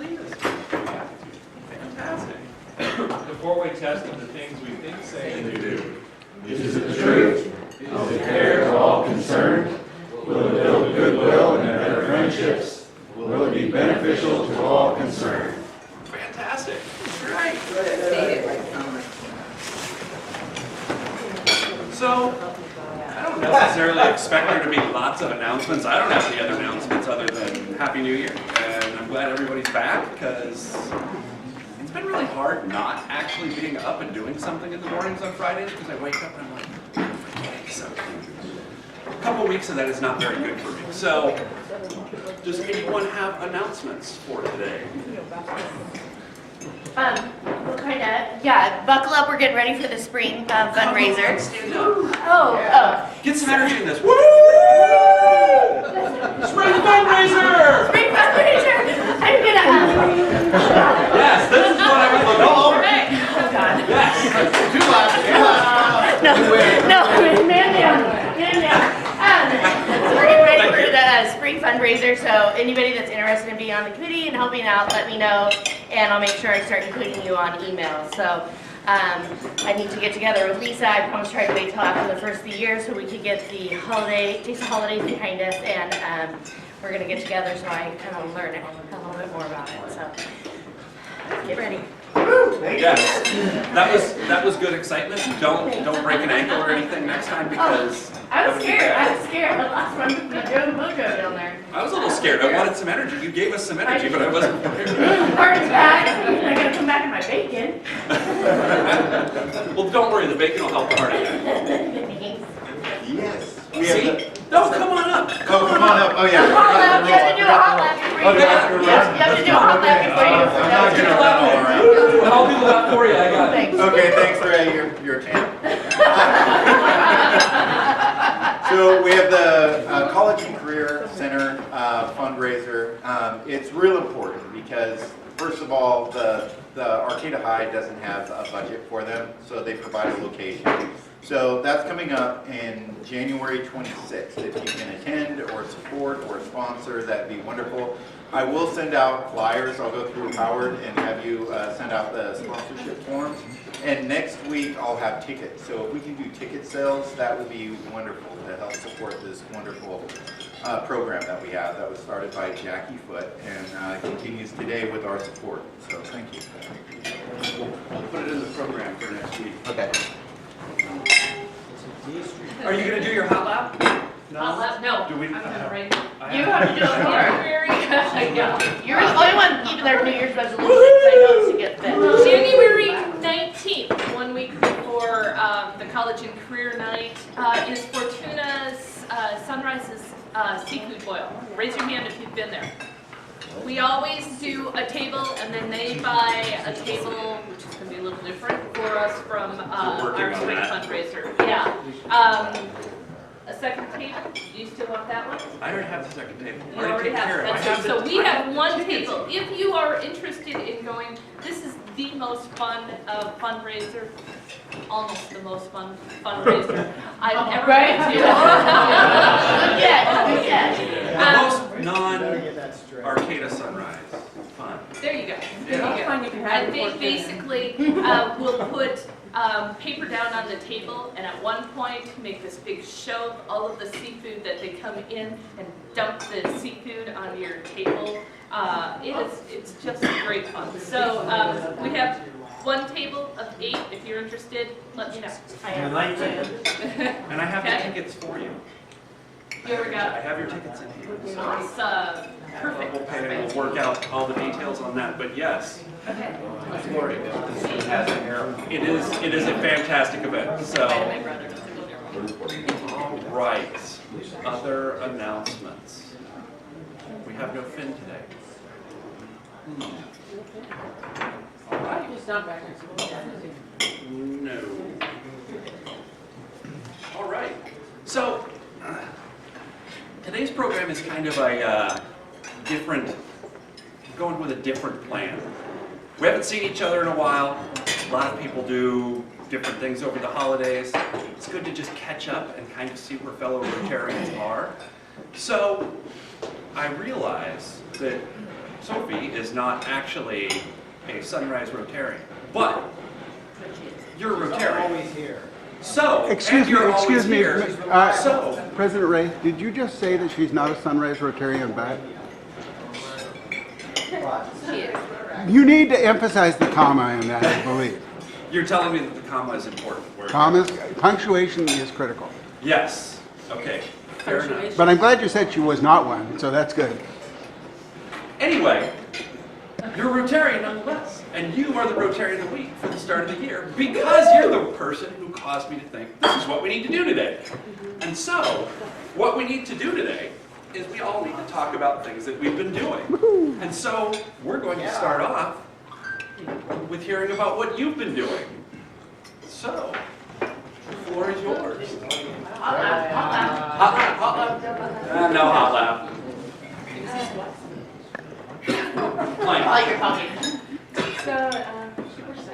Hiatus. Fantastic. The four-way test of the things we think, say, and do. Is it the truth? Is it fair to all concerned? Will it build goodwill and better friendships? Will it be beneficial to all concerned? Fantastic. Great. So, I don't necessarily expect there to be lots of announcements. I don't have any other announcements other than Happy New Year. And I'm glad everybody's back because it's been really hard not actually being up and doing something in the mornings on Fridays because I wake up and I'm like, I'm forgetting something. A couple weeks of that is not very good for me. So, does anyone have announcements for today? Yeah, buckle up, we're getting ready for the spring fundraiser. Stand up. Oh. Get some energy in this. Woo! Spring fundraiser! Spring fundraiser! I'm gonna, Yes, this is what I was looking for. Oh, God. Yes. Too loud. No, man down. So we're getting ready for the spring fundraiser, so anybody that's interested in being on the committee and helping out, let me know, and I'll make sure I start including you on emails. So I need to get together with Lisa. I promised her I'd wait till after the first of the year so we could get the holidays behind us, and we're going to get together so I kind of learn a little bit more about it. So get ready. Yes, that was good excitement. Don't break an ankle or anything next time because I was scared. The last one, the mojo down there. I was a little scared. I wanted some energy. You gave us some energy, but I wasn't prepared. Heart attack. I gotta come back in my bacon. Well, don't worry. The bacon will help the heart attack. Yes. See? No, come on up. Oh, come on up. Oh, yeah. Hot lap. You have to do a hot lap before you. You have to do a hot lap before you. I'm not going to run all around. I'll do that for you. I got it. Thanks. Okay, thanks for your champ. So we have the College and Career Center fundraiser. It's real important because, first of all, the Arcata High doesn't have a budget for them, so they provide a location. So that's coming up in January 26th. If you can attend or support or sponsor, that'd be wonderful. I will send out flyers. I'll go through Howard and have you send out the sponsorship forms. And next week I'll have tickets. So if we can do ticket sales, that would be wonderful to help support this wonderful program that we have that was started by Jackie Foote and continues today with our support. So thank you. We'll put it in the program for next week. Okay. Are you going to do your hot lap? Hot lap? No. Do we? I'm gonna write. You have to do it more. January. I know. You're the only one keeping their New Year's resolutions. I know it's to get fit. January 19th, 1 week before the College and Career Night, is Fortuna's Sunrise's seafood boil. Raise your hand if you've been there. We always do a table, and then they buy a table, which is going to be a little different for us from our spring fundraiser. Yeah. A second table. Do you still want that one? I already have the second table. You already have that. So we have one table. If you are interested in going, this is the most fun fundraiser, almost the most fun fundraiser I've ever been to. Yeah. Most non-Arcata Sunrise fun. There you go. Yeah. There you go. And they basically will put paper down on the table, and at one point make this big show of all of the seafood that they come in and dump the seafood on your table. It's just great fun. So we have one table of 8. If you're interested, let me know. And I have the tickets for you. You ever I got have your tickets in here. So awesome. Perfect. we'll pay and we'll work out all the details on that. But yes, Okay. it is a fantastic event. So, My brother doesn't go there. all right. Other announcements. We have no Finn today. All right. No. All right. So, today's program is kind of a different, going with a different plan. We haven't seen each other in a while. A lot of people do different things over the holidays. It's good to just catch up and kind of see where fellow Rotarians are. So, I realize that Sophie is not actually a Sunrise Rotarian, but you're a Rotarian. Always here. So, Excuse and you're always me, here, so, President Ray, did you just say that she's not a Sunrise Rotarian back? You need to emphasize the comma in that, I believe. you're telling me that the comma is important. Commas, punctuation is critical. Yes, okay, fair enough. But I'm glad you said she was not one, so that's good. Anyway, you're a Rotarian nonetheless, and you are the Rotarian of the Week for the start of the year because you're the person who caused me to think this is what we need to do today. And so, what we need to do today is we all need to talk about things that we've been doing. And so, we're going to start off with hearing about what you've been doing. So, the floor is yours. Hot laugh, hot laugh. Hot lap, hot lap. No hot lap. While you're talking. So,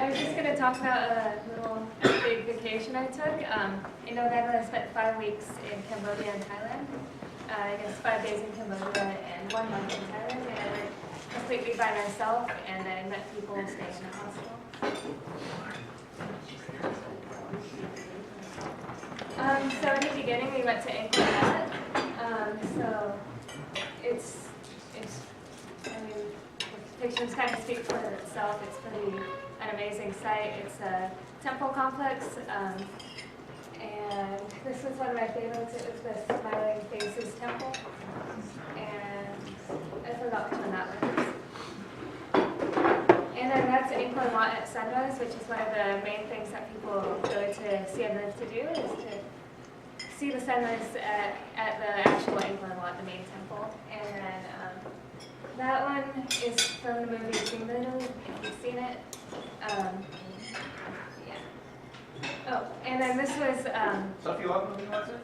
I was just going to talk about a little big vacation I took. In November, I spent 5 weeks in Cambodia and Thailand. I guess 5 days in Cambodia and 1 month in Thailand. And I went completely by myself, and I met people staying in the hospital. So in the beginning, we went to Angkor Wat. So I mean, the pictures kind of speak for itself. It's pretty an amazing site. It's a temple complex, and this was one of my favorites. It was the Smiling Faces Temple, and I forgot which one that was. And then that's Angkor Wat at sunrise, which is one of the main things that people go to Siem Reap to do, is to see the sunrise at the actual Angkor Wat, the main temple. And then that one is from the movie Tingledo, if you've seen it. Yeah. Oh, and then this was Sophie, what movie was it?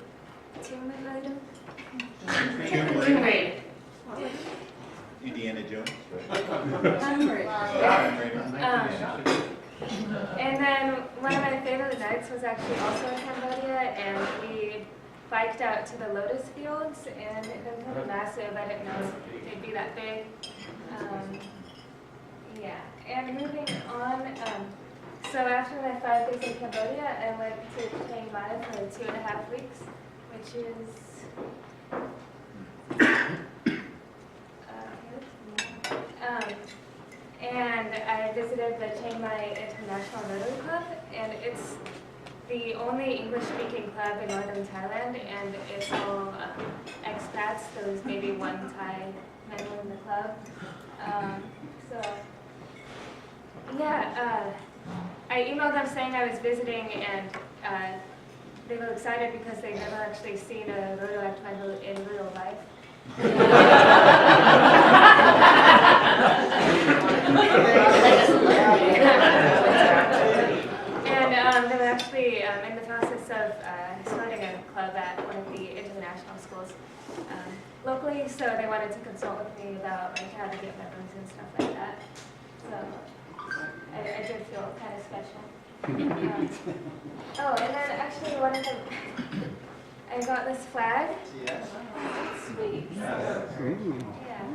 Tingledo. Tomb Great. Indiana Jones. And then one of my favorite nights was actually also in Cambodia, and we biked out to the lotus fields, and they're kind of massive. I didn't know they'd be that big. Yeah, and moving on, so after my 5 days in Cambodia, I went to Chiang Mai for 2.5 weeks, which is and I visited the Chiang Mai International Rotary Club, and it's the only English-speaking club in northern Thailand, and it's all expats. There's maybe one Thai member in the club. So, yeah, I emailed them saying I was visiting, and they were excited because they've never actually seen a rotoactive in real life. And they were actually in the process of starting a club at one of the international schools locally, so they wanted to consult with me about like how to get members and stuff like that. So I did feel kind of special. Oh, and then actually one of them, I got this flag. Yes. It's sweet. Yeah. Yeah.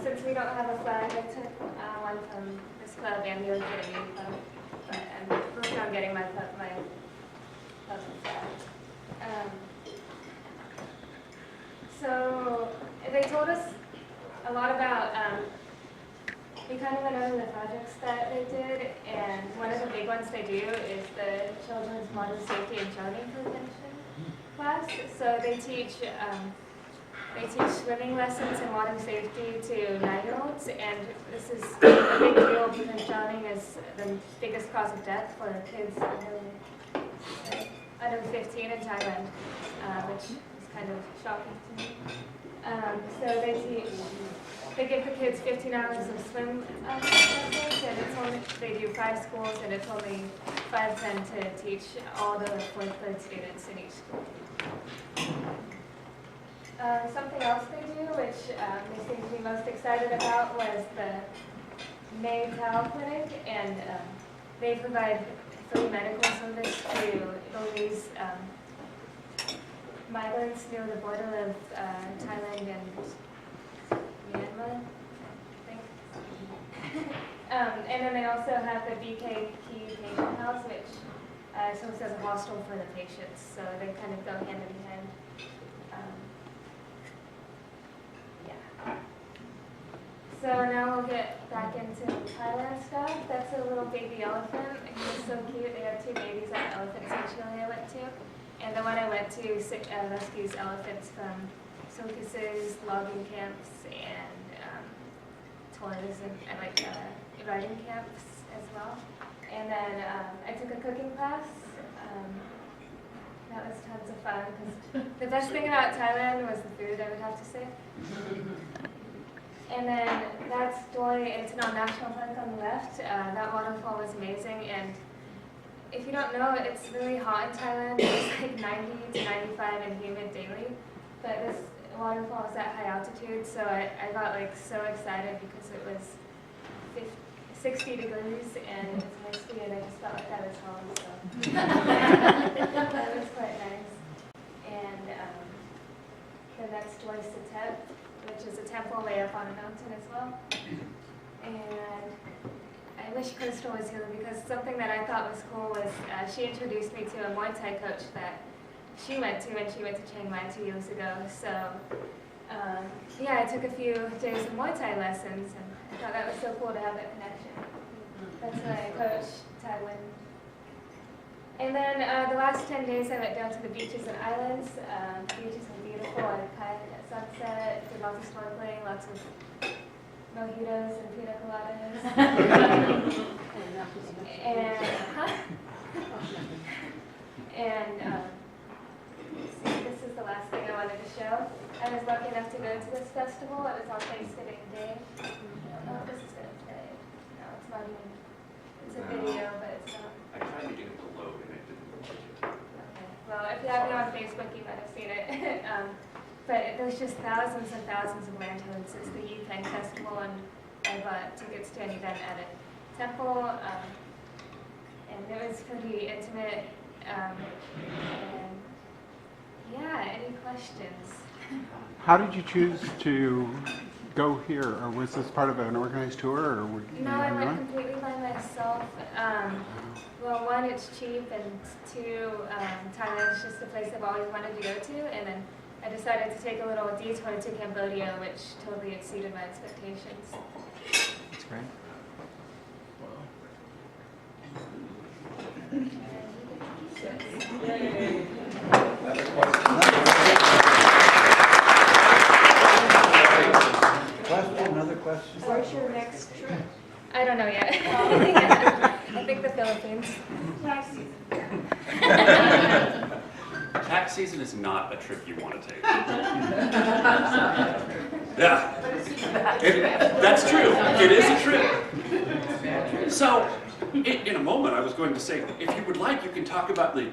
Since we don't have a flag, I took one from this club and the Academy club, but I'm working on getting my club flag. So they told us a lot about, we kind of went over the projects that they did, and one of the big ones they do is the Children's Water Safety and Drowning Prevention class. So they teach swimming lessons and water safety to 9-year-olds, and this is a big deal because drowning is the biggest cause of death for kids under 15 in Thailand, which is kind of shocking to me. So they give the kids 15 hours of swim lessons, and they do 5 schools, and it's only $5.10 to teach all the 4th grade students in each school. Something else they do, which they seem to be most excited about, was the May Tao Clinic, and they provide free medical service to Belize migrants near the border of Thailand and Myanmar. Myanmar, I think. And then they also have the BKP patient house, which serves as a hostel for the patients, so they kind of go hand in hand. Yeah. So now we'll get back into Thailand stuff. That's a little baby elephant. He's so cute. They have 2 babies at Elephant Sanctuary I went to. And the one I went to rescues elephants from circuses, logging camps, and tours and like riding camps as well. And then I took a cooking class. That was tons of fun because the best thing about Thailand was the food, I would have to say. And then that's Doi International National Park on the left. That waterfall was amazing. And if you don't know, it's really hot in Thailand. It's like 90 to 95 and humid daily. But this waterfall is at high altitude, so I got like so excited because it was 60 degrees and it was misty and I just felt like I was home. So that was quite nice. And the next Doi Satep, which is a temple way up on a mountain as well. And I wish Crystal was here because something that I thought was cool was she introduced me to a Muay Thai coach that she went to when she went to Chiang Mai 2 years ago. So yeah, I took a few days of Muay Thai lessons and I thought that was so cool to have that connection. That's my coach, Taiwan. And then the last 10 days I went down to the beaches and islands. The beaches were beautiful. I kayaked at sunset, did lots of snorkeling, lots of mojitos and pina coladas. And this is the last thing I wanted to show. I was lucky enough to go to this festival. It was on Thanksgiving Day. I don't know if this is going to play. No, it's not even. It's a video, but it's not. I tried to get it to load and it didn't work. Okay. Well, if you have me on Facebook, you might have seen it. But there's just thousands and thousands of lanterns. It's the Yupeng Festival, and I bought tickets to an event at a temple, and it was pretty intimate. And yeah, any questions? How did you choose to go here? Or was this part of an organized tour? Or were you No, I on your went own? completely by myself. Well, one, it's cheap, and two, Thailand's just a place I've always wanted to go to, and then I decided to take a little detour to Cambodia, which totally exceeded my expectations. That's great. Another question? Where's your next trip? I don't know yet. I think the Philippines. Tax season is not a trip you want to take. Yeah, that's true. It is a trip. So, in a moment, I was going to say, if you would like, you can talk about the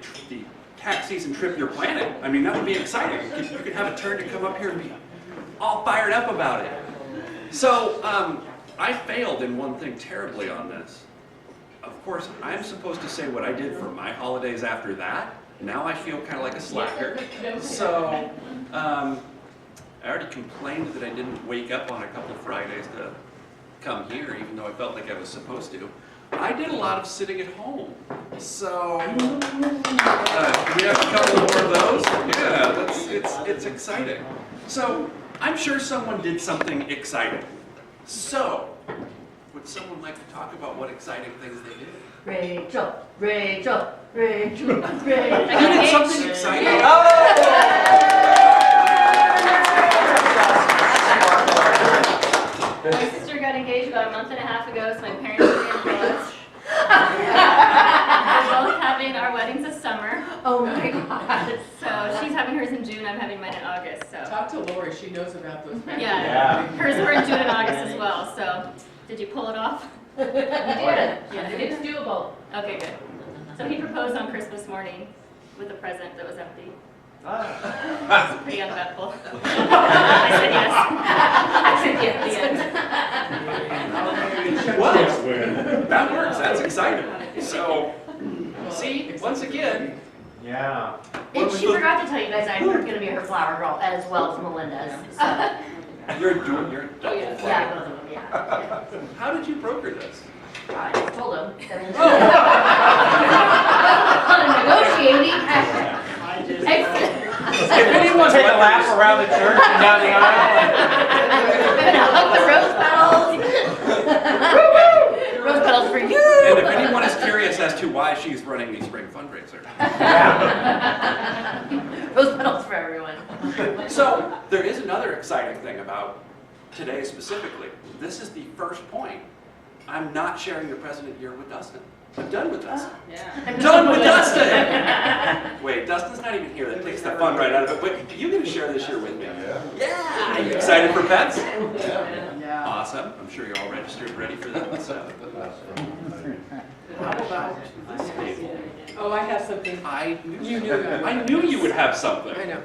tax season trip you're planning. I mean, that would be exciting. You could have a turn to come up here and be all fired up about it. So, I failed in one thing terribly on this. Of course, I'm supposed to say what I did for my holidays after that. Now I feel kind of like a slacker. So, I already complained that I didn't wake up on a couple of Fridays to come here, even though I felt like I was supposed to. I did a lot of sitting at home. So, do we have a couple more of those? Yeah, it's exciting. So, I'm sure someone did something exciting. So, would someone like to talk about what exciting things they did? Rachel. You did something exciting? My sister got engaged about a month and a half ago, so my parents are in close. We're both having our weddings this summer. Oh my God. So she's having hers in June, I'm having mine in August. So Talk to Lori, she knows about those. yeah, hers were in June and August as well. So did you pull it off? You did. Yeah. It's doable. Okay, good. So he proposed on Christmas morning with a present that was empty. It's pretty uneventful. I said yes. I said yes at the end. Well, that works. That's exciting. So, see, once again, And she forgot to tell you guys I'm going to be her flower girl as well as Melinda's. So You're doing your double yeah. flight. Yeah, both of them, yeah. How did you broker this? I just told him. Negotiating. If anyone's Take a lap around the church and down the aisle. Up the rose petals. Rose petals for you. And if anyone is curious as to why she's running the spring fundraiser. Rose petals for everyone. So there is another exciting thing about today specifically. This is the first point. I'm not sharing the president year with Dustin. I'm done with Dustin. I'm done with Dustin! Wait, Dustin's not even here. That takes the fun right out of it. Wait, are you going to share this year with me? Yeah! Are you excited for pets? Yeah. Awesome. I'm sure you're all registered, ready for that. So. How about this table? Oh, I have something. I You knew that. I knew you would have something. I know.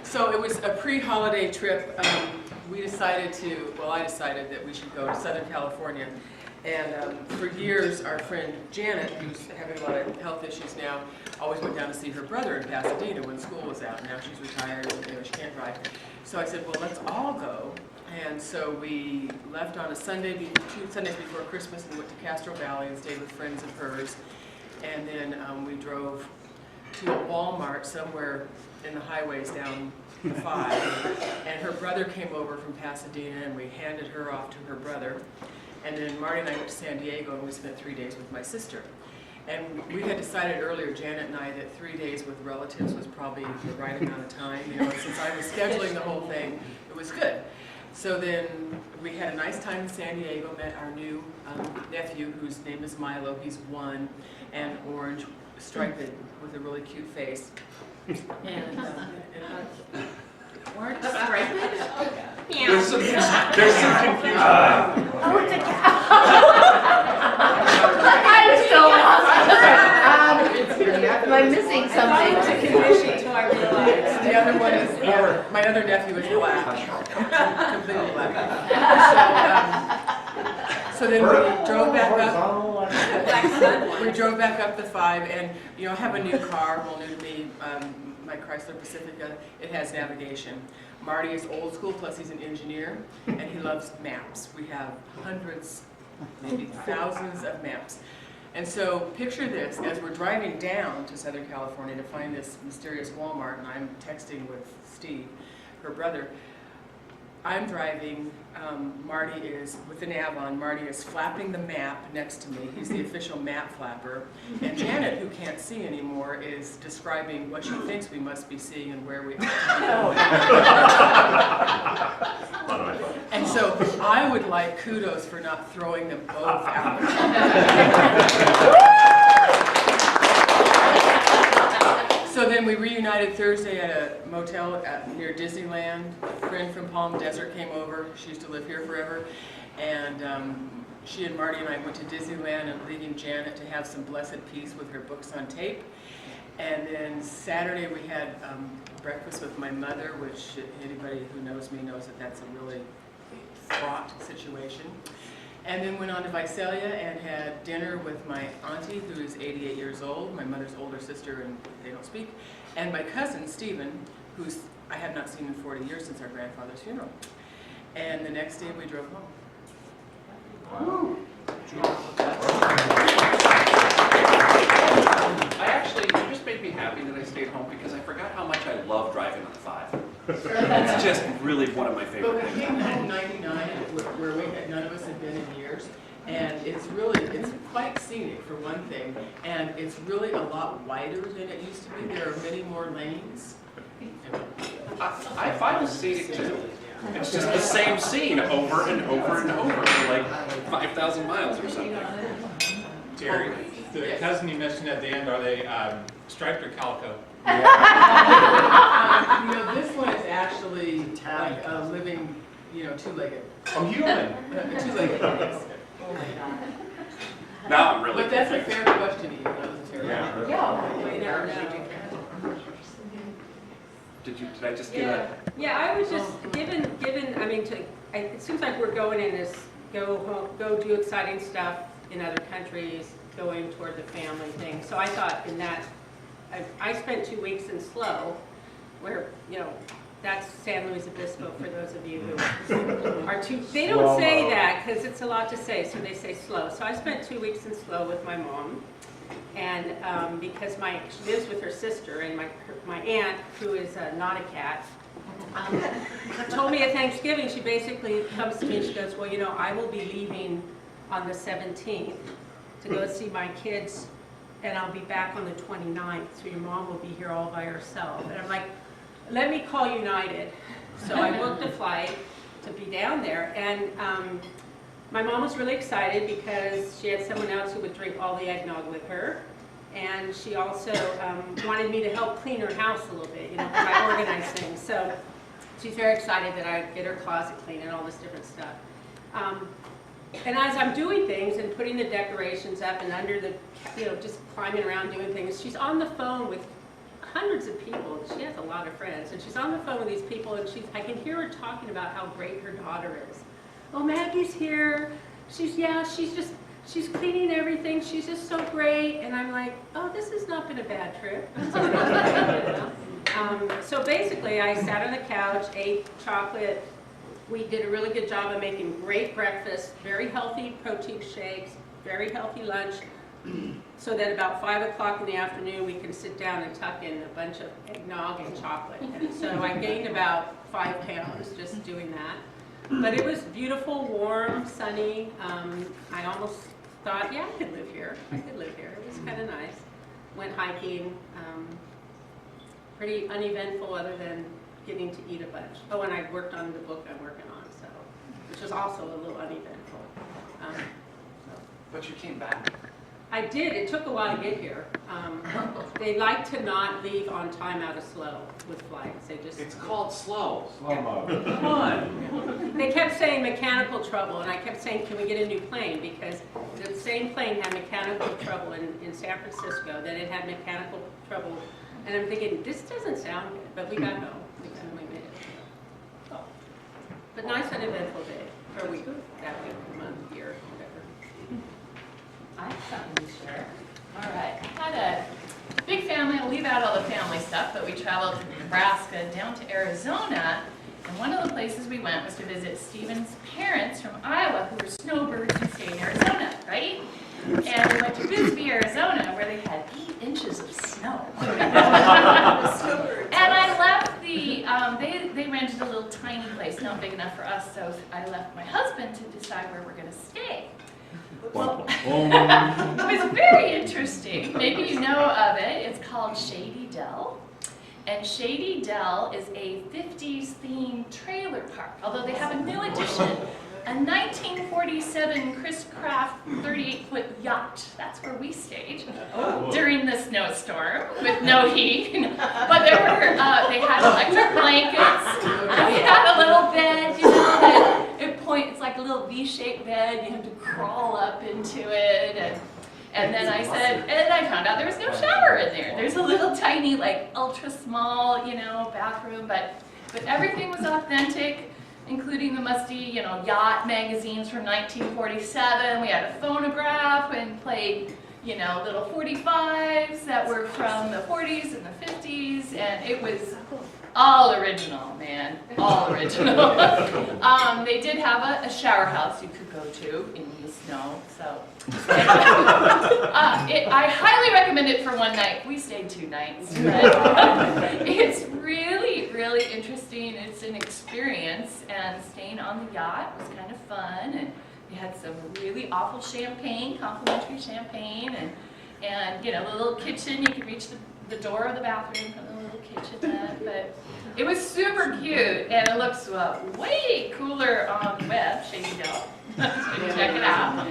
So it was a pre-holiday trip. I decided that we should go to Southern California. And for years, our friend Janet, who's having a lot of health issues now, always went down to see her brother in Pasadena when school was out. Now she's retired and she can't drive. So I said, well, let's all go. And so we left on a Sunday, 2 Sundays before Christmas, and went to Castro Valley and stayed with friends of hers. And then we drove to a Walmart somewhere in the highways down the 5. And her brother came over from Pasadena, and we handed her off to her brother. And then Marty and I went to San Diego, and we spent 3 days with my sister. And we had decided earlier, Janet and I, that 3 days with relatives was probably the right amount of time. You know, since I was scheduling the whole thing, it was good. So then we had a nice time in San Diego, met our new nephew, whose name is Milo. He's 1 and orange, striped with a really cute face. And orange striped? There's some confusion. Oh, it's a cat. I'm so lost. Am I missing something? The other one is, my other nephew is black, completely black. So then we drove back up. We drove back up the 5, and I have a new car, well, new to me, my Chrysler Pacifica. It has navigation. Marty is old school, plus he's an engineer, and he loves maps. We have hundreds, maybe thousands of maps. And so picture this, as we're driving down to Southern California to find this mysterious Walmart, and I'm texting with Steve, her brother. I'm driving, Marty is, with the nav on, Marty is flapping the map next to me. He's the official map flapper. And Janet, who can't see anymore, is describing what she thinks we must be seeing and where we are. And so I would like kudos for not throwing them both out. So then we reunited Thursday at a motel near Disneyland. A friend from Palm Desert came over. She used to live here forever. And she and Marty and I went to Disneyland, and leaving Janet to have some blessed peace with her books on tape. And then Saturday we had breakfast with my mother, which anybody who knows me knows that that's a really fraught situation. And then went on to Visalia and had dinner with my auntie, who is 88 years old, my mother's older sister, and they don't speak, and my cousin, Stephen, who's I have not seen in 40 years since our grandfather's funeral. And the next day we drove home. Wow. You just made me happy that I stayed home because I forgot how much I love driving on the 5. It's just really one of my favorite But we things. came home 99, where none of us had been in years, and it's quite scenic for one thing, and it's really a lot wider than it used to be. There are many more lanes. I find the scenic too. It's just the same scene over and over and over for like 5,000 miles or something. Terry, the cousin you mentioned at the end, are they striped or calico? This one is actually like a living, two-legged. Oh, human. Two-legged, yes. Now I'm really But that's a confused. fair question to you. Terry. Did I just get a... Yeah, I was just given. I mean, it seems like we're going in this go do exciting stuff in other countries, going toward the family thing. So I thought in that, I spent 2 weeks in SLO, where That's San Luis Obispo for those of you who are too, they don't say that because it's a lot to say, so they say slow. So I spent 2 weeks in slow with my mom. And because she lives with her sister, and my aunt, who is not a cat, told me at Thanksgiving, she basically comes to me and she goes, well, you know, I will be leaving on the 17th to go see my kids, and I'll be back on the 29th, so your mom will be here all by herself. And I'm like, let me call United. So I booked a flight to be down there, and my mom was really excited because she had someone else who would drink all the eggnog with her. And she also wanted me to help clean her house a little bit, you know, because I organize things. So she's very excited that I get her closet clean and all this different stuff. And as I'm doing things and putting the decorations up and under the, you know, just climbing around doing things, she's on the phone with hundreds of people. She has a lot of friends. And she's on the phone with these people, and I can hear her talking about how great her daughter is. Oh, Maggie's here. She's cleaning everything. She's just so great. And I'm like, oh, this has not been a bad trip. So basically, I sat on the couch, ate chocolate. We did a really good job of making great breakfast, very healthy protein shakes, very healthy lunch, so that about 5 o'clock in the afternoon, we can sit down and tuck in a bunch of eggnog and chocolate. And so I gained about 5 pounds just doing that. But it was beautiful, warm, sunny. I almost thought, yeah, I could live here. I could live here. It was kind of nice. Went hiking. Pretty uneventful other than getting to eat a bunch. Oh, and I worked on the book I'm working on, so, which was also a little uneventful. But you came back. I did. It took a while to get here. They like to not leave on time out of slow with flights. It's called slow. Slow-mo. Come on. They kept saying mechanical trouble, and I kept saying, can we get a new plane? Because the same plane had mechanical trouble in San Francisco, then it had mechanical trouble. And I'm thinking, this doesn't sound good, but we got home. We made it. But nice uneventful day, or week, that week, month, year, whatever. I have something to share. All right, I had a big family. I'll leave out all the family stuff, but we traveled from Nebraska down to Arizona, and one of the places we went was to visit Stephen's parents from Iowa, who were snowbirds and stay in Arizona, right? And we went to Bisbee, Arizona, where they had 8 inches of snow. And I left they rented a little tiny place, not big enough for us, so I left my husband to decide where we're going to stay. Well, it was very interesting. Maybe you know of it. It's called Shady Dell. And Shady Dell is a 50s themed trailer park, although they have a new addition, a 1947 Chris Craft 38-foot yacht. That's where we stayed during the snowstorm with no heat. But there were, they had electric blankets. They had a little bed, you know, that it's like a little V-shaped bed. You have to crawl up into it. And then I said, and I found out there was no shower in there. There's a little tiny, like ultra small, you know, bathroom, but everything was authentic, including the musty, you know, yacht magazines from 1947. We had a phonograph and played, you know, little 45s that were from the 40s and the 50s, and it was all original, man, all original. They did have a shower house you could go to in the snow, so. I highly recommend it for one night. We stayed 2 nights, but it's really, really interesting. It's an experience, and staying on the yacht was kind of fun, and we had some really awful champagne, complimentary champagne, and you know, the little kitchen, you could reach the door of the bathroom from the little kitchenette, but it was super cute, and it looks way cooler on the web, Shady Dell. So check it out.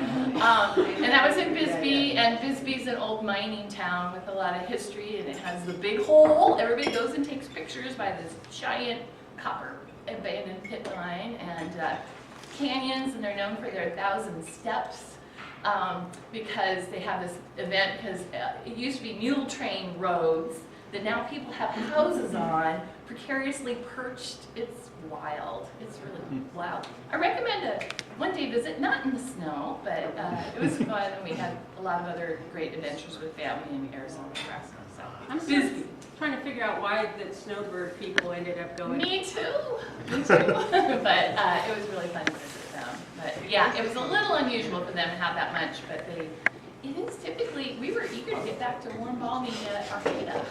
And that was in Bisbee, and Bisbee's an old mining town with a lot of history, and it has the big hole. Everybody goes and takes pictures by this giant copper abandoned pit mine, and canyons, and they're known for their 1,000 steps. Because they have this event, because it used to be mule train roads that now people have houses on, precariously perched. It's wild. It's really wild. I recommend a one-day visit, not in the snow, but it was fun, and we had a lot of other great adventures with family in Arizona, Nebraska. So I'm Bisbee. trying to figure out why the snowbird people ended up going. Me too. Me too. But it was really fun to visit them. But yeah, it was a little unusual for them to have that much, but it is typically, we were eager to get back to warm, balmy Arcata.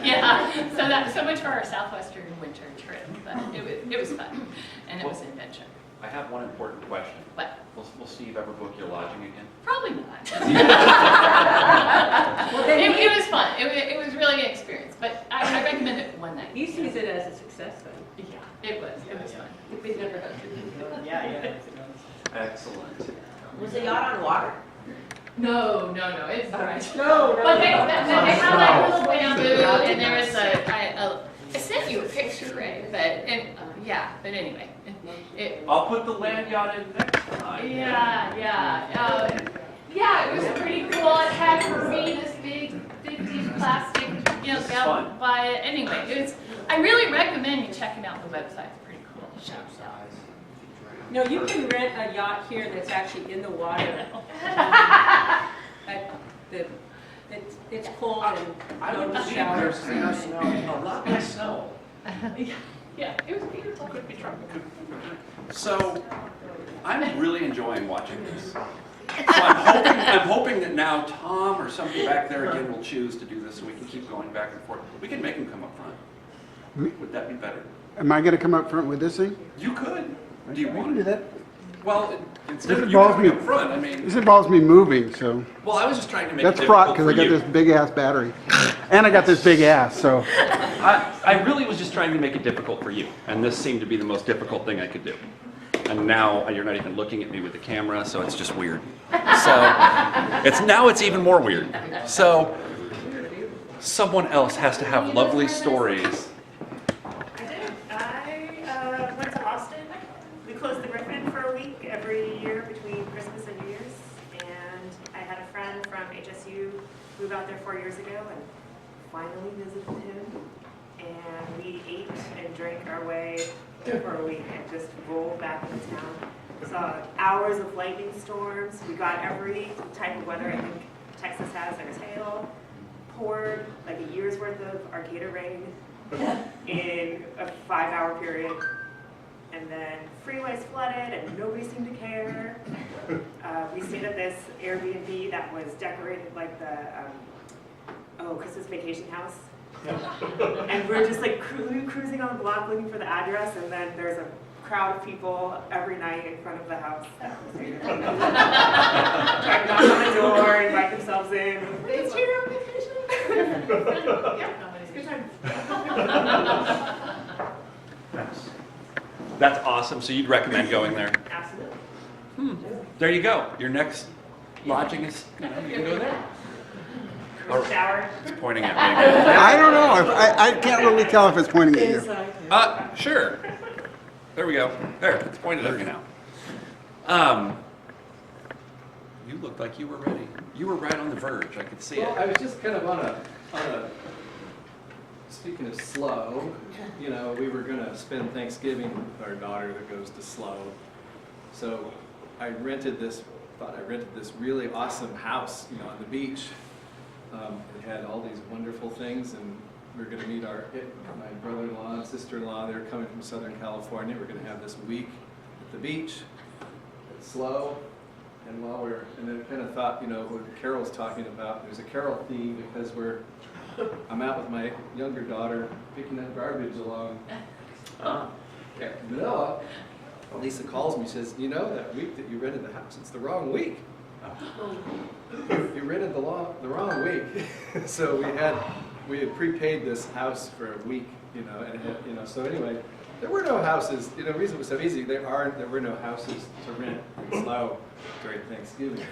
Yeah, so much for our southwestern winter trip, but it was fun, and it was an adventure. I have one important question. What? Will Steve ever book your lodging again? Probably not. It was fun. It was really an experience, but I recommend it one night. He sees it as a success then. Yeah, it was fun. We never hosted. Yeah. Excellent. Was the yacht on water? No, it's dry. No. But they have that little bamboo, and there was I sent you a picture, right? But anyway, I'll put the land yacht in next time. Yeah, it was pretty cool. It had for me this big 50 plastic, down by it. Anyway, I really recommend you checking out the website. It's pretty cool. No, you can rent a yacht here that's actually in the water. It's cold and I would no believe showers. there's a lot less snow. Yeah, it was beautiful. Could be tropical. So, I'm really enjoying watching this. So I'm hoping that now Tom or somebody back there again will choose to do this, so we can keep going back and forth. We can make him come up front. Would that be better? Am I going to come up front with this thing? You could. Do you I want can do to? that. Well, instead This of you involves coming me. up front, I mean. This involves me moving, so Well, I was just trying to make that's it fraught difficult because for I got you. this big ass battery, and I got this big ass. So I really was just trying to make it difficult for you, and this seemed to be the most difficult thing I could do. And now you're not even looking at me with the camera, so it's just weird. So it's even more weird. So someone else has to have lovely stories. I went to Austin. We closed the Griffin for a week every year between Christmas and New Year's. And I had a friend from HSU move out there 4 years ago and finally visited him. And we ate and drank our way for a week and just rolled back into town. Saw hours of lightning storms. We got every type of weather I think Texas has. There was hail, poured like a year's worth of Arcata rain in a 5-hour period. And then freeways flooded and nobody seemed to care. We stayed at this Airbnb that was decorated like the Christmas vacation house. And we're just like cruising on the block looking for the address, and then there's a crowd of people every night in front of the house that was trying to knock on the door, invite themselves in. It's your own vacation. Yeah, it's a good time. That's awesome. So you'd recommend going there? Absolutely. There you go. Your next lodging is, you can go there. Shower. It's pointing at me. I don't know. I can't really tell if it's pointing at you. Sure. There we go. There, it's pointed at me now. You looked like you were ready. You were right on the verge. I could see Well, it. I was just kind of on a, speaking of slow, we were going to spend Thanksgiving with our daughter that goes to SLO. So I rented this really awesome house, on the beach. It had all these wonderful things, and we were going to meet my brother-in-law and sister-in-law. They're coming from Southern California. We're going to have this week at the beach, at SLO. And then kind of thought, what Carol's talking about, there's a Carol theme because I'm out with my younger daughter picking up garbage along Manila. Lisa calls me, says, that week that you rented the house, it's the wrong week. You rented the wrong week. So we had prepaid this house for a week, and so anyway, there were no houses, the reason it was so easy, there were no houses to rent in SLO during Thanksgiving.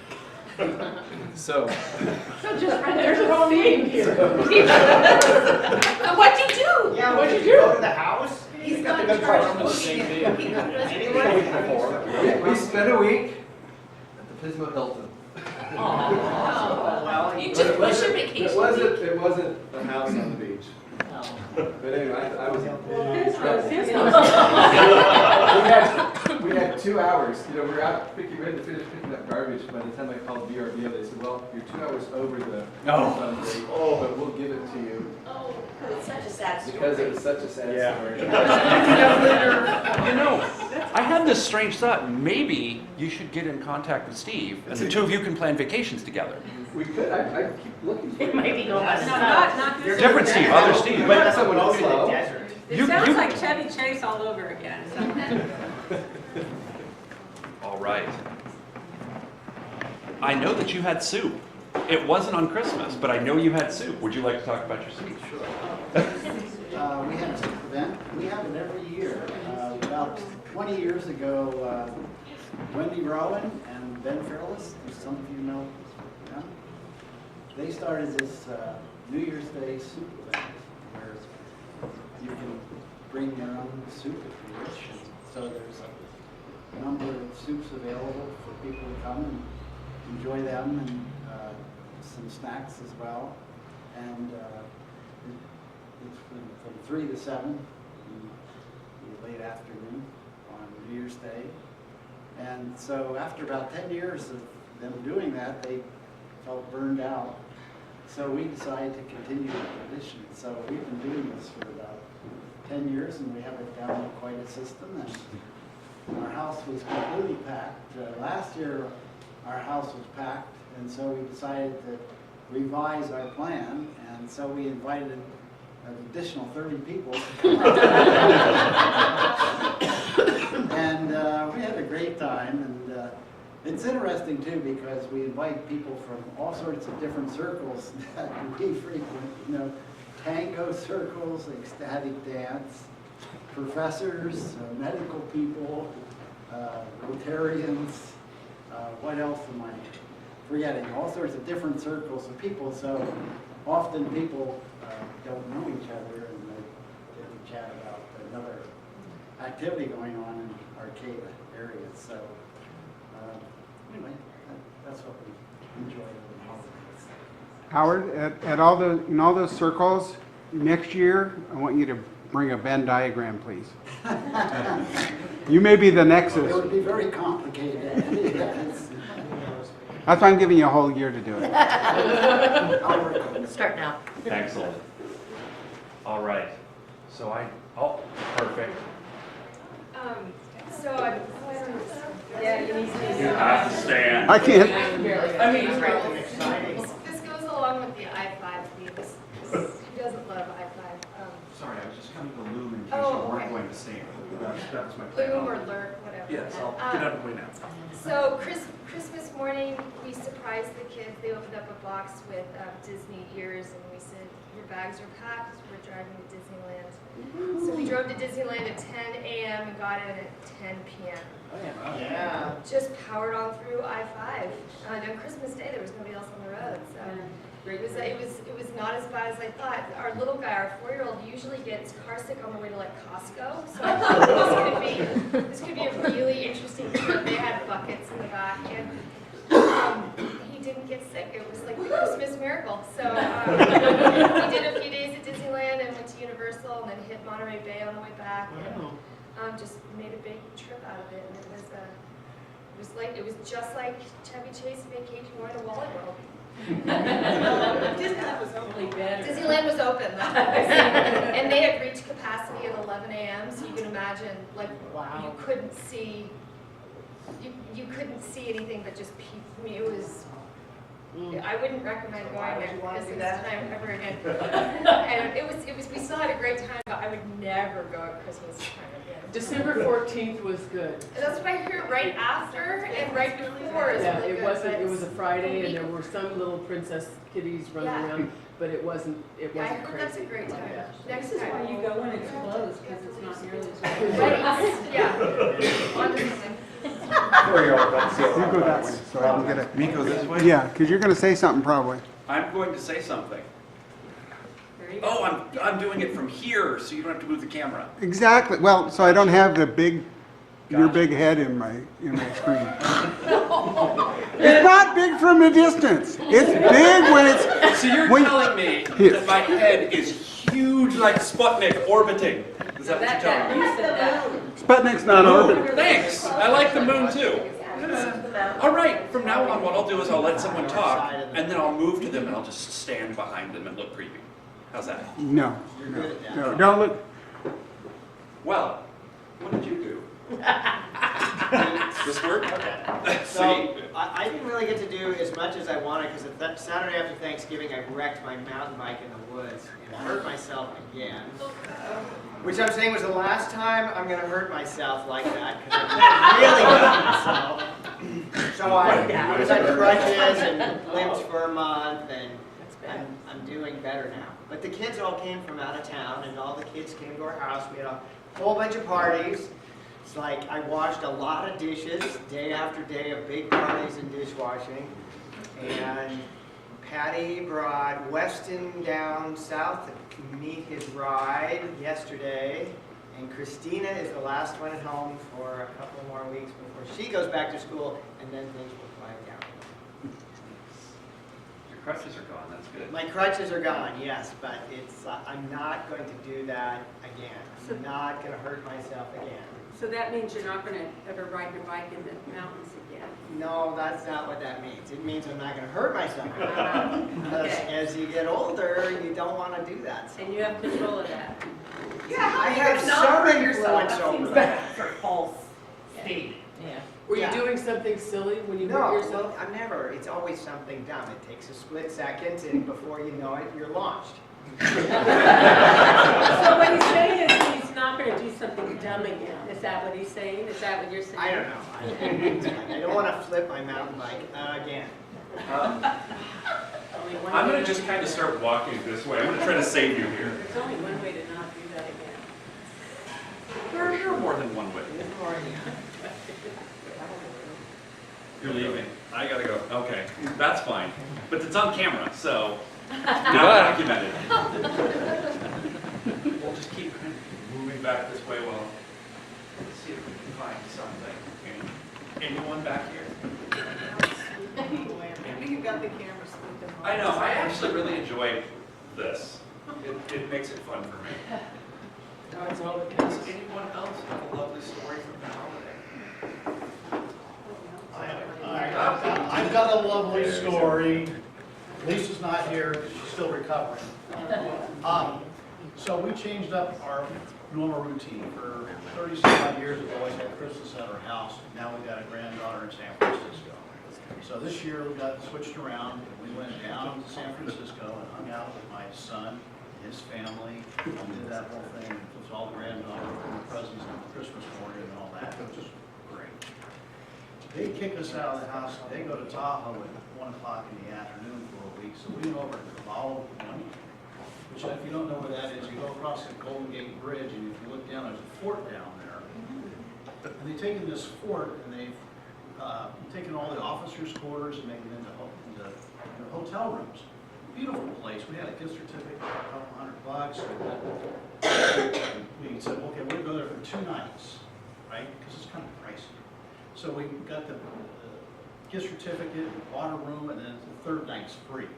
So just right there's a whole theme here. What'd you do? Yeah, what'd you do? Go to the house? He's got not the good charged part on the same day. anyway, we spent a week at the Pismo Hilton. Well, You just push your vacation. It wasn't the house on the beach. But anyway, I was in trouble. We had 2 hours. You know, we're out picking, ready to finish picking up garbage. By the time I called VRBO, they said, well, you're 2 hours over the rate, but we'll give it to you. Oh, it's such a sad story. Because it was such a sad story. You know, I had this strange thought, maybe you should get in contact with Steve, and the two of you can plan vacations together. We could, I keep looking for It might be going by the Not this Different one. Steve, other Steve. But someone else slow. It sounds like Chevy Chase all over again. So. All right. I know that you had soup. It wasn't on Christmas, but I know you had soup. Would you like to talk about your soup? Sure. We had a soup event. We have it every year. About 20 years ago, Wendy Rowan and Ben Fairless, who some of you know, they started this New Year's Day soup event where you can bring your own soup if you wish. And so there's a number of soups available for people to come and enjoy them, and some snacks as well. And it's from 3 to 7 in the late afternoon on New Year's Day. And so after about 10 years of them doing that, they felt burned out. So we decided to continue the tradition. So we've been doing this for about 10 years, and we have it down to quite a system. And our house was completely packed. Last year, our house was packed, and so we decided to revise our plan, and so we invited an additional 30 people. And we had a great time, and it's interesting too because we invite people from all sorts of different circles that we frequent, you know, tango circles, ecstatic dance, professors, medical people, Rotarians, what else am I forgetting? All sorts of different circles of people, so often people don't know each other, and they get to chat about another activity going on in Arcata area. So anyway, that's what we enjoy in the holidays. Howard, at all those, in all those circles, next year, I want you to bring a Venn diagram, please. You may be the nexus. It would be very complicated. Yes. That's why I'm giving you a whole year to do it. I'll work on it. Start now. Excellent. All right. So perfect. Yeah, you need to. You have to stand. I can't. This goes along with the I-5 theme. Who doesn't love I-5? Sorry, I was just coming to loom in case Oh, you weren't okay. going to stand. That's my plan. Loom or lurk, whatever. Yes, I'll get out of the way now. So Christmas morning, we surprised the kids. They opened up a box with Disney ears, and we said, your bags are packed, we're driving to Disneyland. So we drove to Disneyland at 10 a.m. and got in at 10 p.m. Yeah. Just powered on through I-5. On Christmas Day, there was nobody else on the road. So it was not as bad as I thought. Our little guy, our 4-year-old, usually gets car sick on the way to like Costco. So I thought this could be a really interesting trip. They had buckets in the back, and he didn't get sick. It was like the Christmas miracle. So we did a few days at Disneyland and went to Universal, and then hit Monterey Bay on the way back. And, just made a big trip out of it, and it was just like Chevy Chase vacation going to Wally World. Disneyland was only better. Disneyland was open, and they had reached capacity at 11 a.m. So you can imagine, like, you couldn't see anything but just people. I mean, it was. I wouldn't recommend going there because this time ever again. And it was. We still had a great time, but I would never go at Christmas time again. December 14th was good. That's what I heard right after and right before is Yeah, really it good. wasn't, but it was a Friday and there were some little princess kitties running Yeah. around, but it wasn't I crazy. heard that's a great time. Yeah. Next This is time. why you go when it's closed, because it's not nearly as Right, yeah. Understand. You go that way, so I can get it. Me go this way? Yeah, because you're going to say something probably. I'm going to say something. Oh, I'm doing it from here, so you don't have to move the camera. Exactly. Well, so I don't have your big head in my screen. It's not big from a distance. It's big when it's. So you're telling me that my head is huge like Sputnik orbiting. Is that what you're telling me? Sputnik's not orbiting. Thanks. I like the moon too. All right. From now on, what I'll do is I'll let someone talk, and then I'll move to them and I'll just stand behind them and look creepy. How's that? No, no, don't look. Well, what did you do? This work? Okay. See? So I didn't really get to do as much as I wanted because that Saturday after Thanksgiving I wrecked my mountain bike in the woods and hurt myself again. Which I'm saying was the last time I'm going to hurt myself like that because I really hurt myself. So I was on crutches and limped for a month and I'm doing better now. But the kids all came from out of town and all the kids came to our house. We had a whole bunch of parties. It's like I washed a lot of dishes day after day of big parties and dishwashing. And Patty brought Weston down south to meet his ride yesterday. And Christina is the last one at home for a couple more weeks before she goes back to school, and then things will quiet down. Your crutches are gone. That's good. My crutches are gone, yes, but it's I'm not going to do that again. I'm not going to hurt myself again. So that means you're not going to ever ride your bike in the mountains again? No, that's not what that means. It means I'm not going to hurt myself again. Because as you get older, you don't want to do that. And you have control of that? Yeah, I have some influence over that. For false state. Yeah. Were you doing something silly when you hurt No, yourself? I'm never. It's always something dumb. It takes a split second, and before you know it, you're launched. So what he's saying is he's not going to do something dumb again. Is that what he's saying? Is that what you're saying? I don't know. I don't want to flip my mountain bike again. I'm going to just kind of start walking this way. I'm going to try to save you here. There's only one way to not do that again. There are more than one way. You're leaving. I gotta go. Okay, that's fine. But it's on camera, so now documented. We'll just keep moving back this way while let's see if we can find something. Anyone back here? Maybe you got the camera spooked in. I know. I actually really enjoy this. It makes it fun for me. That's all it Does is. anyone else have a lovely story from the holiday? I've got a lovely story. Lisa's not here, she's still recovering. So we changed up our normal routine. For 30-some years ago, we had Christmas at our house. Now we've got a granddaughter in San Francisco. So this year we got switched around. We went down to San Francisco and hung out with my son, his family, and did that whole thing. It was all granddaughter and the presents on Christmas morning and all that. It was great. They kick us out of the house. They go to Tahoe at 1 o'clock in the afternoon for a week. So we went over to Cavallo Point, which if you don't know where that is, you go across the Golden Gate Bridge, and if you look down, there's a fort down there. And they've taken this fort and they've taken all the officers' quarters and making them into hotel rooms. Beautiful place. We had a gift certificate for a couple $100. We said, okay, we're going to go there for 2 nights, right? Because it's kind of pricey. So we got the gift certificate, bought a room, and then the 3rd night's free.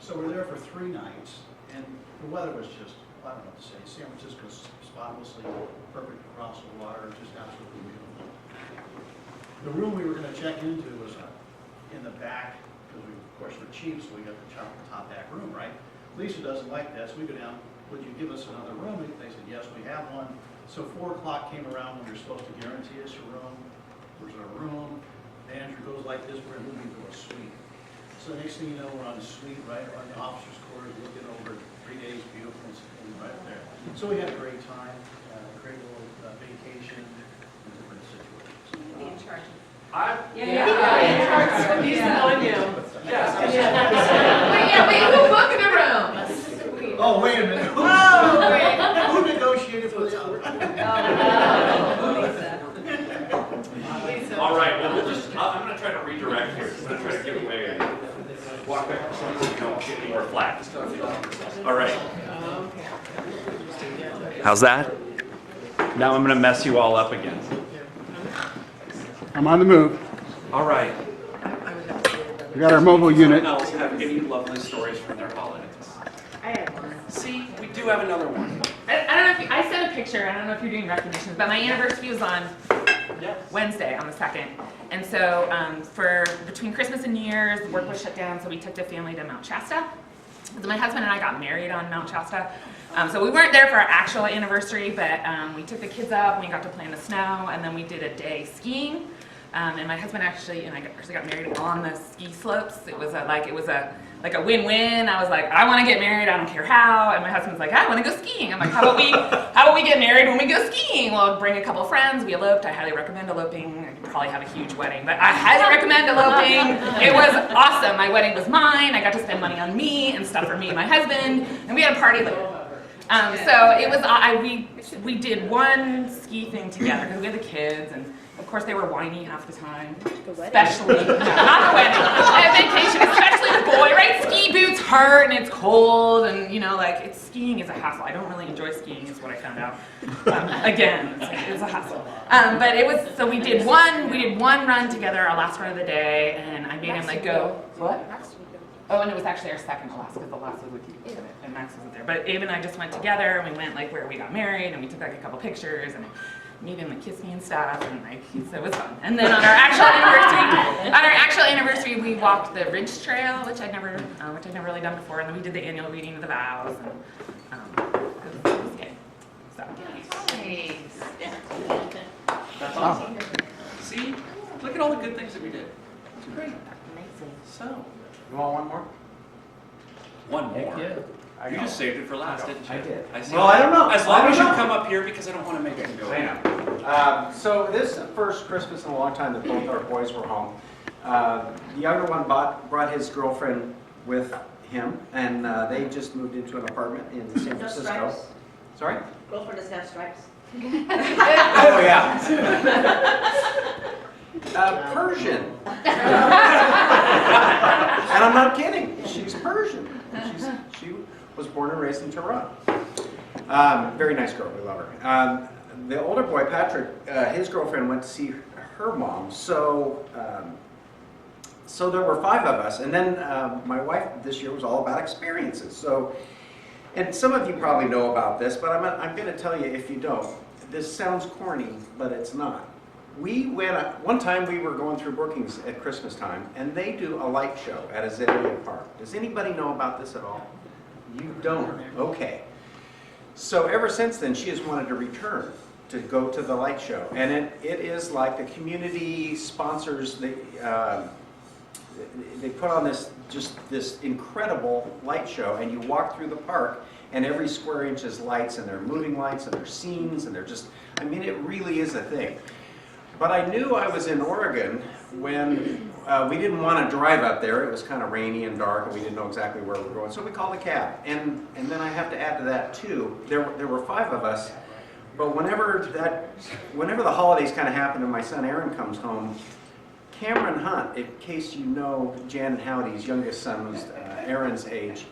So we're there for 3 nights, and the weather was just, I don't know what to say, San Francisco's spotlessly perfect across the water, just absolutely beautiful. The room we were going to check into was in the back, because we, of course, we're cheap, so we got the top back room, right? Lisa doesn't like that, so we go down, would you give us another room? They said, yes, we have one. So 4 o'clock came around when you're supposed to guarantee us a room. There's our room, manager goes like this, we're moving to a suite. So the next thing you know, we're on a suite, right, or in the officer's quarters, looking over 3 days, beautiful, and right there. So we had a great time, a great little vacation in different situations. Be in charge. He's on you. Who booked the room? Oh, wait a minute. Oh, wait. Who negotiated for this? All right, well, I'm going to try to redirect here. I'm going to try to give away and walk back so you don't get any more flack. All right. How's that? Now I'm going to mess you all up again. I'm on the move. All right. We got our mobile unit. Anyone else have any lovely stories from their holidays? I have one. See, we do have another one. I don't know if I sent a picture. I don't know if you're doing recognitions, but my anniversary was on Wednesday on the 2nd. And so for between Christmas and New Year's, work was shut down, so we took the family to Mount Shasta. So my husband and I got married on Mount Shasta. So we weren't there for our actual anniversary, but we took the kids up, and we got to play in the snow, and then we did a day skiing. And my husband actually got married on the ski slopes. It was a win-win. I was like, I want to get married, I don't care how. And my husband's like, I want to go skiing. I'm like, how about we get married when we go skiing? Well, bring a couple of friends. We eloped. I highly recommend eloping. I could probably have a huge wedding, but I highly recommend eloping. It was awesome. My wedding was mine. I got to spend money on me and stuff for me and my husband, and we had a party later. So it was, we did one ski thing together because we had the kids, and of course they were whiny half the time. Especially, not the wedding, at vacation, especially the boy, right? Ski boots hurt and it's cold, and skiing is a hassle. I don't really enjoy skiing is what I found out. Again, it's a hassle. But it was, so we did one run together, our last run of the day, and I made him go, what? Oh, and it was actually our second to last because the last was with you, and Max wasn't there. But Abe and I just went together, and we went where we got married, and we took a couple pictures, and made him kiss me and stuff, and so it was fun. And then on our actual anniversary, we walked the Ridge Trail, which I'd never really done before, and then we did the annual reading of the vows, and it was good. So. Nice. That's awesome. See, look at all the good things that we did. It's great. Amazing. So. You want one more? One more? Yeah. You just saved it for last, didn't you? I did. I see. Well, I don't know. As long as you come up here, because I don't want to make it go. I know. So this is the first Christmas in a long time that both our boys were home. The younger one brought his girlfriend with him, and they just moved into an apartment in San Francisco. Stripes? Sorry? Girlfriend doesn't have stripes. Oh, yeah. Persian. And I'm not kidding. She's Persian. She was born and raised in Tehran. Very nice girl. We love her. The older boy, Patrick, his girlfriend went to see her mom. So there were 5 of us. And then my wife this year was all about experiences. So, and some of you probably know about this, but I'm going to tell you if you don't. This sounds corny, but it's not. We went, one time we were going through Brookings at Christmas time, and they do a light show at Azalea Park. Does anybody know about this at all? You don't? Okay. So ever since then, she has wanted to return to go to the light show. And it is like the community sponsors, they put on this incredible light show, and you walk through the park, and every square inch is lights, and they're moving lights, and they're scenes, and they're just, it really is a thing. But I knew I was in Oregon when we didn't want to drive up there. It was kind of rainy and dark, and we didn't know exactly where we were going. So we called a cab. And then I have to add to that, too, there were 5 of us. But whenever the holidays kind of happen and my son Aaron comes home, Cameron Hunt, in case you know Jan Howdy's youngest son, who's Aaron's age,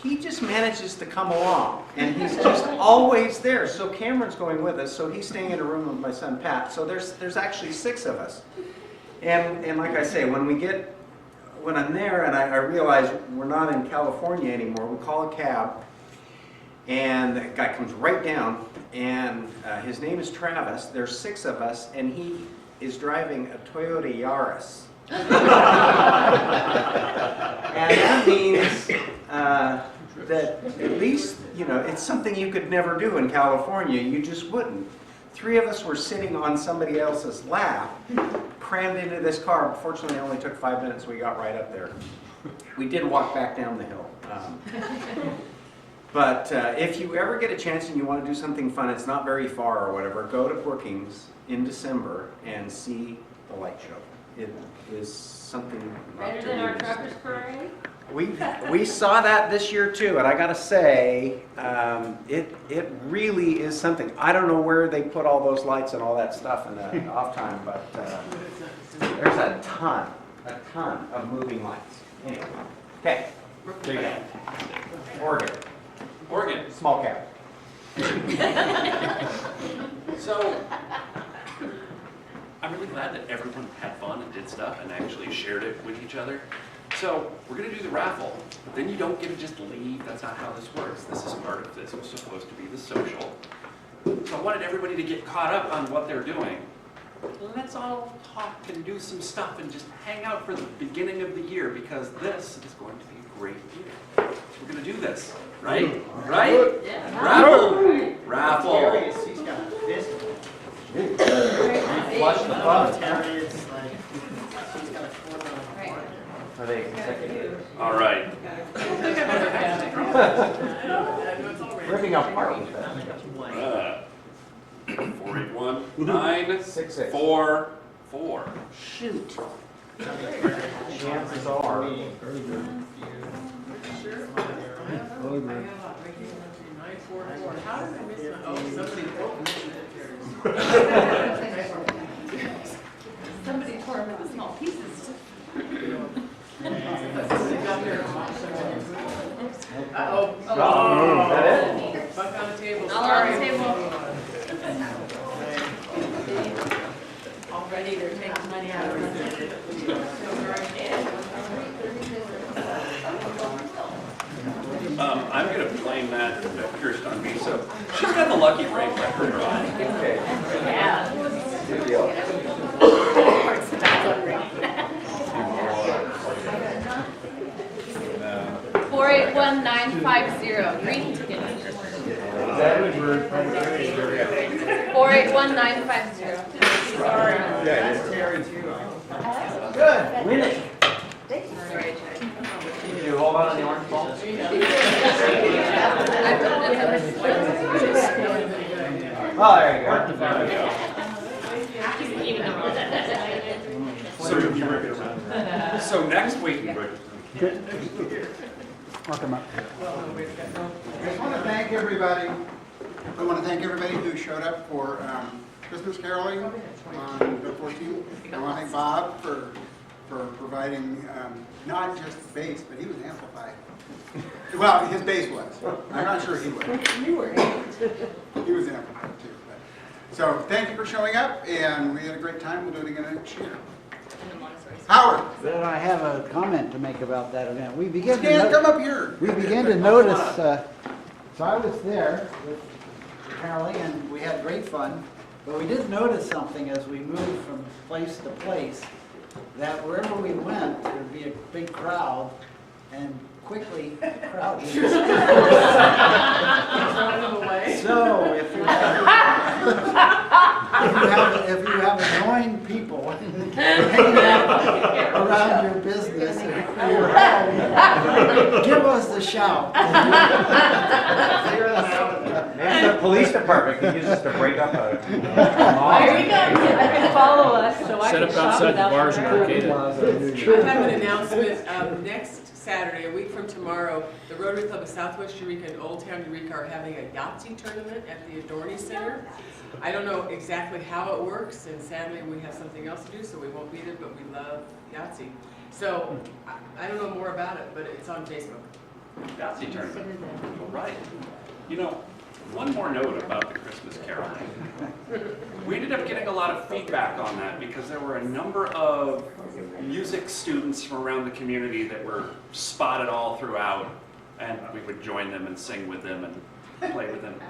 he just manages to come along, and he's just always there. So Cameron's going with us, so he's staying in a room with my son Pat. So there's actually 6 of us. And like I say, when I'm there and I realize we're not in California anymore, we call a cab, and the guy comes right down, and his name is Travis. There's 6 of us, and he is driving a Toyota Yaris. And that means that at least, it's something you could never do in California. You just wouldn't. 3 of us were sitting on somebody else's lap, crammed into this car. Fortunately, it only took 5 minutes. We got right up there. We did walk back down the hill. But if you ever get a chance and you want to do something fun, it's not very far or whatever, go to Brookings in December and see the light show. It is something not Better to than our lose. truckers parade? We saw that this year too, and I gotta say, it really is something. I don't know where they put all those lights and all that stuff in the off time, but there's a ton of moving lights. Anyway, okay, there you go. Oregon, small cap. So, I'm really glad that everyone had fun and did stuff and actually shared it with each other. So we're gonna do the raffle, but then you don't get to just leave. That's not how this works. This is part of this. It was supposed to be the social. So I wanted everybody to get caught up on what they're doing. Let's all talk and do some stuff and just hang out for the beginning of the year, because this is going to be a great year. We're gonna do this, right? Right? Yeah. Raffle. Raffle. Darius, he's got this. Flush the fun. Darius, like, he's got a corner on the corner. Are they consecutive? All right. Ripping apart with that. 481-944. Shoot. Chances are. How did I miss my, oh, somebody broke me. Somebody tore them into small pieces. Uh-oh. Is that it? Buck on the table. All on the table. Already they're taking money out of it. I'm going to blame that Kirsten on me. So she's got the lucky ring record, right? Okay. Yeah. Good deal. 481-950, green ticket. Is that it? 481-950. Sorry. That's Terry too. Good. Win it. You do hold on the orange ball? Oh, there you go. So next week, Mark 'em up. I just want to thank everybody. I want to thank everybody who showed up for Christmas caroling on the 14th. I want to thank Bob for providing not just bass, but he was amplified. Well, his bass was. I'm not sure he was. You were. He was amplified too. But. So thank you for showing up, and we had a great time. We'll do it again next year. Howard. Well, I have a comment to make about that event. We began to Dan, come up here. We began to notice, so I was there with Carly and we had great fun, but we did notice something as we moved from place to place, that wherever we went, there'd be a big crowd, and quickly the crowd was So if you have annoying people hanging out around your business or your home, give us the shout. Maybe the police department could use this to break up a. There you go. I can follow us so I can shop without the bars and arcade. I have an announcement. Next Saturday, a week from tomorrow, the Rotary Club of Southwest Eureka and Old Town Eureka are having a Yahtzee tournament at the Adorni Center. I don't know exactly how it works, and sadly we have something else to do, so we won't be there, but we love Yahtzee. So I don't know more about it, but it's on Facebook. Yahtzee tournament. All right. You know, one more note about the Christmas caroling. We ended up getting a lot of feedback on that because there were a number of music students from around the community that were spotted all throughout, and we would join them and sing with them and play with them.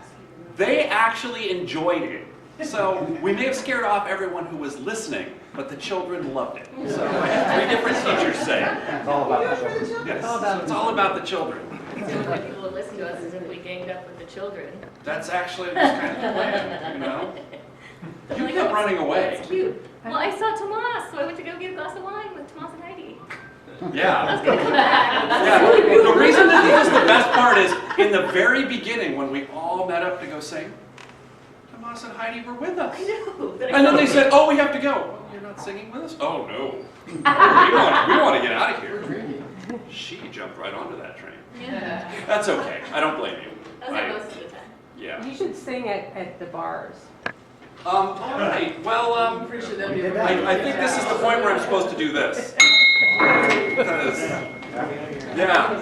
They actually enjoyed it. So we may have scared off everyone who was listening, but the children loved it. So I had 3 different teachers say. It's all about the children. Yes, so it's all about the children. The only people who listen to us is if we ganged up with the children. That's actually just kind of the plan, you know? You kept running away. That's cute. Well, I saw Tomas, so I went to go get a glass of wine with Tomas and Heidi. Yeah. I was gonna come back. Yeah. The reason that this is the best part is, in the very beginning, when we all met up to go sing, Tomas and Heidi were with us. I know. And then they said, oh, we have to go. Well, you're not singing with us? Oh, no. we want to get out of here. She jumped right onto that train. Yeah. That's okay. I don't blame you. That's like most of the time. Yeah. You should sing at the bars. All right. Well, I think this is the point where I'm supposed to do this. Because, yeah.